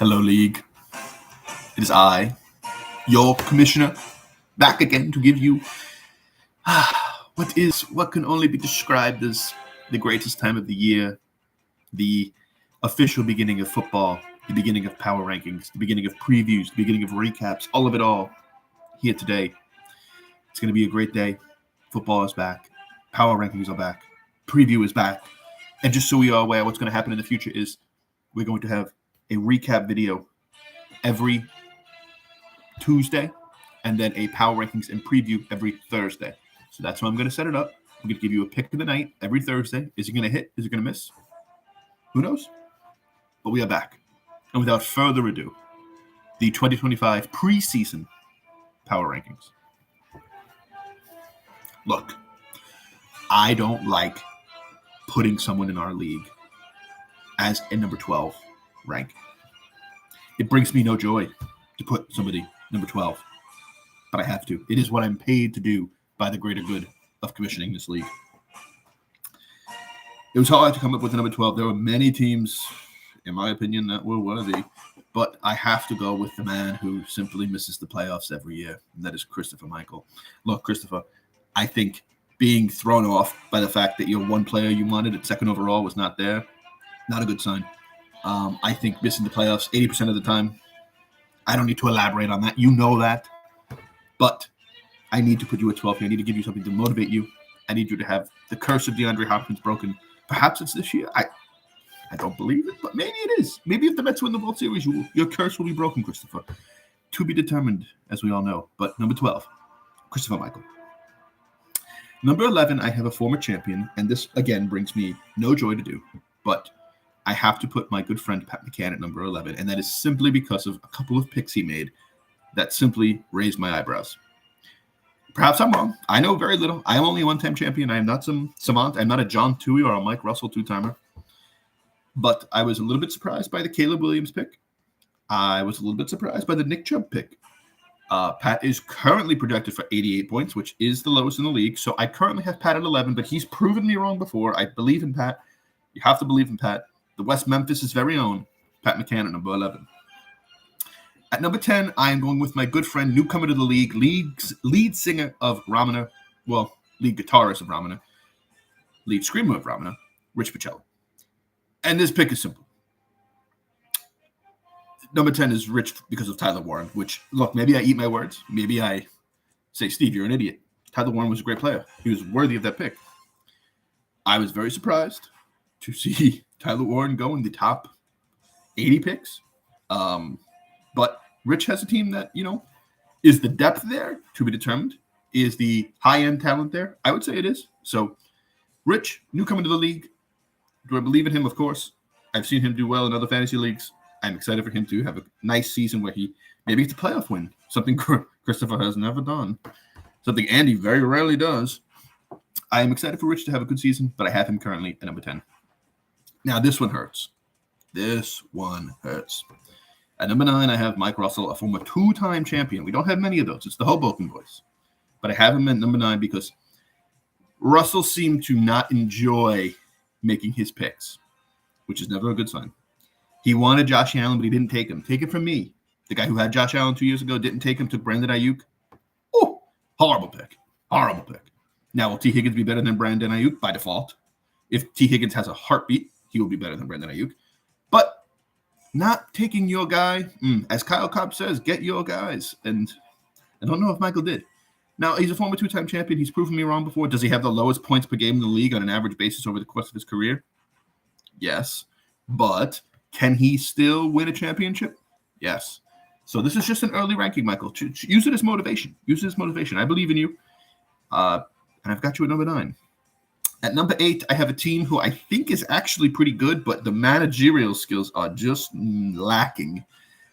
Hello, League. It is I, your commissioner, back again to give you what can only be described as the greatest time of the year, the official beginning of football, the beginning of power rankings, the beginning of previews, the beginning of recaps, all of it all here today. It's going to be a great day. Football is back. Power rankings are back. Preview is back. And just so we are aware, what's going to happen in the future is we're going to have a recap video every Tuesday and then a power rankings and preview every Thursday. So that's how I'm going to set it up. I'm going to give you a pick of the night every Thursday. Is it going to hit? Is it going to miss? Who knows? But we are back. And without further ado, the 2025 preseason power rankings. Look, I don't like putting someone in our league as a number 12 rank. It brings me no joy to put somebody number 12, but I have to. It is what I'm paid to do by the greater good of commissioning this league. It was hard to come up with a number 12. There were many teams, in my opinion, that were worthy, but I have to go with the man who simply misses the playoffs every year, and that is Christopher Michael. Look, Christopher, I think being thrown off by the fact that your one player you wanted at second overall was not there, not a good sign. I think missing the playoffs 80% of the time, I don't need to elaborate on that. You know that. But I need to put you at 12 here. I need to give you something to motivate you. I need you to have the curse of DeAndre Hopkins broken. Perhaps it's this year. I don't believe it, but maybe it is. Maybe if the Mets win the World Series, your curse will be broken, Christopher. To be determined, as we all know. But number 12, Christopher Michael. Number 11, I have a former champion, and this, again, brings me no joy to do. But I have to put my good friend Pat McCann at number 11, and that is simply because of a couple of picks he made that simply raised my eyebrows. Perhaps I'm wrong. I know very little. I am only a one-time champion. I am not some savant. I'm not a John Toohey or a Mike Russell two-timer. But I was a little bit surprised by the Caleb Williams pick. I was a little bit surprised by the Nick Chubb pick. Pat is currently projected for 88 points, which is the lowest in the league. So I currently have Pat at 11, but he's proven me wrong before. I believe in Pat. You have to believe in Pat. The West Memphis' very own Pat McCann at number 11. At number 10, I am going with my good friend, newcomer to the league's lead singer of Ramona, well, lead guitarist of Ramona, lead screamer of Ramona, Rich Pacelli. And this pick is simple. Number 10 is Rich because of Tyler Warren, which, look, maybe I eat my words. Maybe I say, Steve, you're an idiot. Tyler Warren was a great player. He was worthy of that pick. I was very surprised to see Tyler Warren go in the top 80 picks. But Rich has a team that, is the depth there to be determined? Is the high-end talent there? I would say it is. So, Rich, newcomer to the league. Do I believe in him? Of course. I've seen him do well in other fantasy leagues. I'm excited for him to have a nice season where he maybe gets a playoff win, something Christopher has never done, something Andy very rarely does. I am excited for Rich to have a good season, but I have him currently at number 10. Now, this one hurts. At number 9, I have Mike Russell, a former two-time champion. We don't have many of those. It's the Hoboken boys. But I have him at number 9 because Russell seemed to not enjoy making his picks, which is never a good sign. He wanted Josh Allen, but he didn't take him. Take it from me. The guy who had Josh Allen 2 years ago didn't take him, took Brandon Ayuk. Oh, horrible pick. Horrible pick. Now, will T. Higgins be better than Brandon Ayuk by default? If T. Higgins has a heartbeat, he will be better than Brandon Ayuk. But not taking your guy, as Kyle Cobb says, get your guys. And I don't know if Michael did. Now, he's a former two-time champion. He's proven me wrong before. Does he have the lowest points per game in the league on an average basis over the course of his career? Yes. But can he still win a championship? Yes. So this is just an early ranking, Michael. Use it as motivation. Use it as motivation. I believe in you. And I've got you at number 9. At number 8, I have a team who I think is actually pretty good, but the managerial skills are just lacking,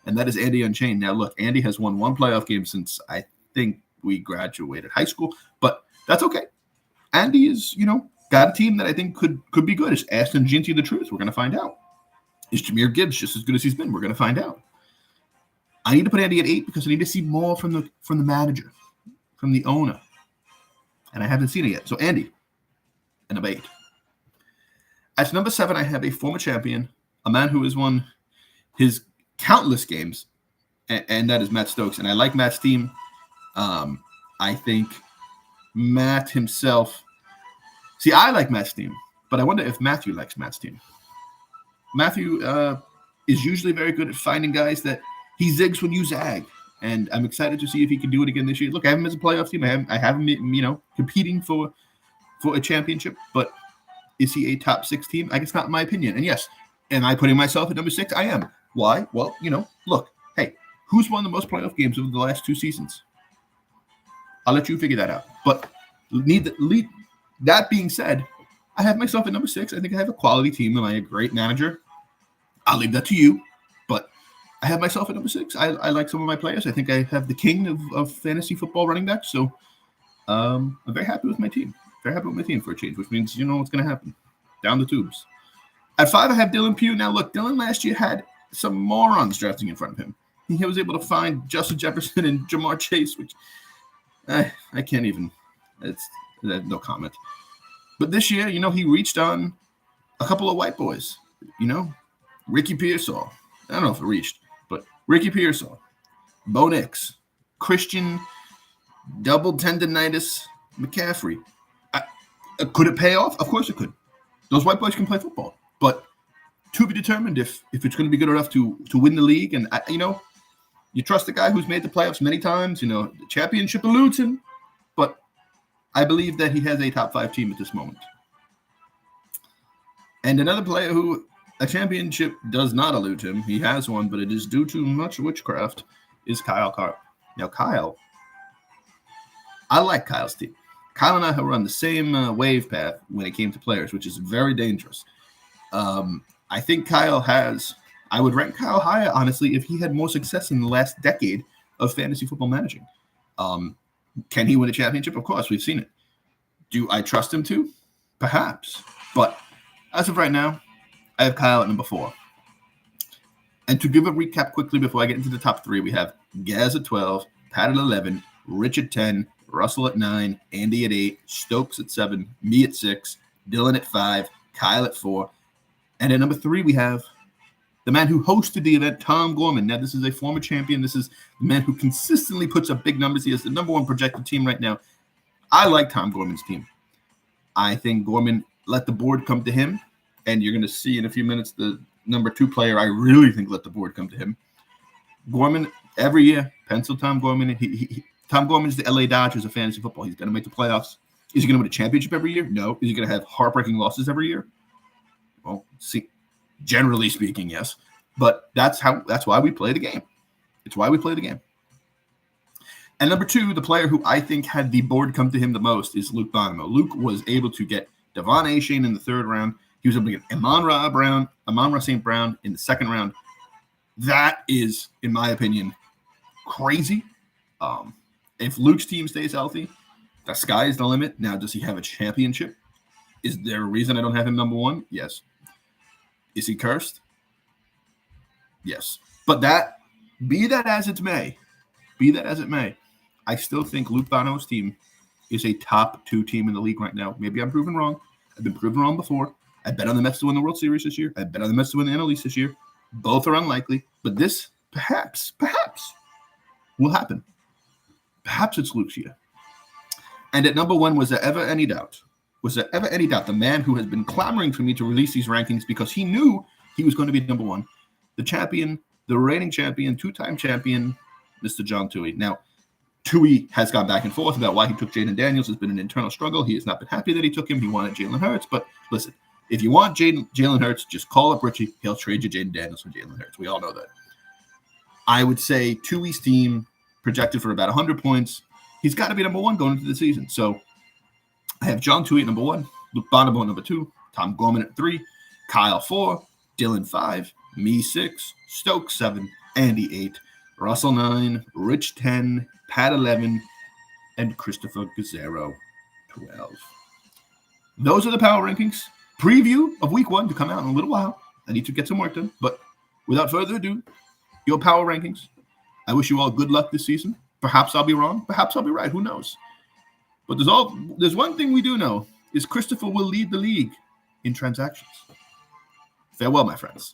and that is Andy Unchained. Now, look, Andy has won one playoff game since I think we graduated high school, but that's okay. Andy is, got a team that I think could be good. Is Ashton Jeanty the truth? We're going to find out. Is Jahmyr Gibbs just as good as he's been? We're going to find out. I need to put Andy at 8 because I need to see more from the manager, from the owner, and I haven't seen it yet. So, Andy. And number 8. At number 7, I have a former champion, a man who has won his countless games, and that is Matt Stokes. And I like Matt's team. I think Matt himself. See, I like Matt's team, but I wonder if Matthew likes Matt's team. Matthew is usually very good at finding guys that he zigs when you zag. And I'm excited to see if he can do it again this year. Look, I have him as a playoff team. I have him, competing for a championship. But is he a top 6 team? I guess not in my opinion. And yes, am I putting myself at number 6? I am. Why? Well, look, hey, who's won the most playoff games over the last 2 seasons? I'll let you figure that out. But that being said, I have myself at number 6. I think I have a quality team. Am I a great manager? I'll leave that to you. But I have myself at number 6. I like some of my players. I think I have the king of fantasy football running backs. So I'm very happy with my team. Very happy with my team for a change, which means you know what's going to happen. Down the tubes. At 5, I have Dylan Pugh. Now, look, Dylan last year had some morons drafting in front of him. He was able to find Justin Jefferson and Jamar Chase, which I can't even. It's no comment. But this year, he reached on a couple of white boys. Ricky Pearsall. I don't know if it reached, but Ricky Pearsall, Bo Nix, Christian, double tendonitis, McCaffrey. Could it pay off? Of course it could. Those white boys can play football, but to be determined if it's going to be good enough to win the league. And you trust a guy who's made the playoffs many times. The championship eludes him, but I believe that he has a top 5 team at this moment. And another player who a championship does not elude him, he has one, but it is due to much witchcraft, is Kyle Carr. Now, Kyle, I like Kyle's team. Kyle and I have run the same wave path when it came to players, which is very dangerous. I think I would rank Kyle higher, honestly, if he had more success in the last decade of fantasy football managing. Can he win a championship? Of course, we've seen it. Do I trust him to? Perhaps. But as of right now, I have Kyle at number 4. And to give a recap quickly before I get into the top 3, we have Gaz at 12, Pat at 11, Rich at 10, Russell at 9, Andy at 8, Stokes at 7, me at 6, Dylan at 5, Kyle at 4. And at number 3, we have the man who hosted the event, Tom Gorman. Now, this is a former champion. This is the man who consistently puts up big numbers. He is the number 1 projected team right now. I like Tom Gorman's team. I think Gorman let the board come to him. And you're going to see in a few minutes the number 2 player I really think let the board come to him. Gorman, every year, pencil Tom Gorman. Tom Gorman's the LA Dodgers of fantasy football. He's going to make the playoffs. Is he going to win a championship every year? No. Is he going to have heartbreaking losses every year? Well, see, generally speaking, yes. But that's why we play the game. It's why we play the game. And number 2, the player who I think had the board come to him the most is Luke Bonomo. Luke was able to get Devon Achane in the 3rd round. He was able to get Amon-Ra St. Brown in the 2nd round. That is, in my opinion, crazy. If Luke's team stays healthy, the sky is the limit. Now, does he have a championship? Is there a reason I don't have him number 1? Yes. Is he cursed? Yes. But be that as it may, I still think Luke Bono's team is a top 2 team in the league right now. Maybe I'm proven wrong. I've been proven wrong before. I bet on the Mets to win the World Series this year. I bet on the Mets to win the NL East this year. Both are unlikely, but this perhaps will happen. Perhaps it's Luke's year. And at number 1, was there ever any doubt? The man who has been clamoring for me to release these rankings because he knew he was going to be number 1, the champion, the reigning champion, 2-time champion, Mr. John Tui. Now, Tui has gone back and forth about why he took Jaden Daniels. It's been an internal struggle. He has not been happy that he took him. He wanted Jalen Hurts. But listen, if you want Jalen Hurts, just call up Richie. He'll trade you Jaden Daniels for Jalen Hurts. We all know that. I would say Tui's team projected for about 100 points. He's got to be number 1 going into the season. So I have John Tui at number 1, Luke Bonomo at number 2, Tom Gorman at 3, Kyle 4, Dylan 5, me 6, Stokes 7, Andy 8, Russell 9, Rich 10, Pat 11, and Christopher Gazzaro 12. Those are the power rankings. Preview of week 1 to come out in a little while. I need to get some work done. But without further ado, your power rankings. I wish you all good luck this season. Perhaps I'll be wrong. Perhaps I'll be right. Who knows? But there's one thing we do know is Christopher will lead the league in transactions. Farewell, my friends.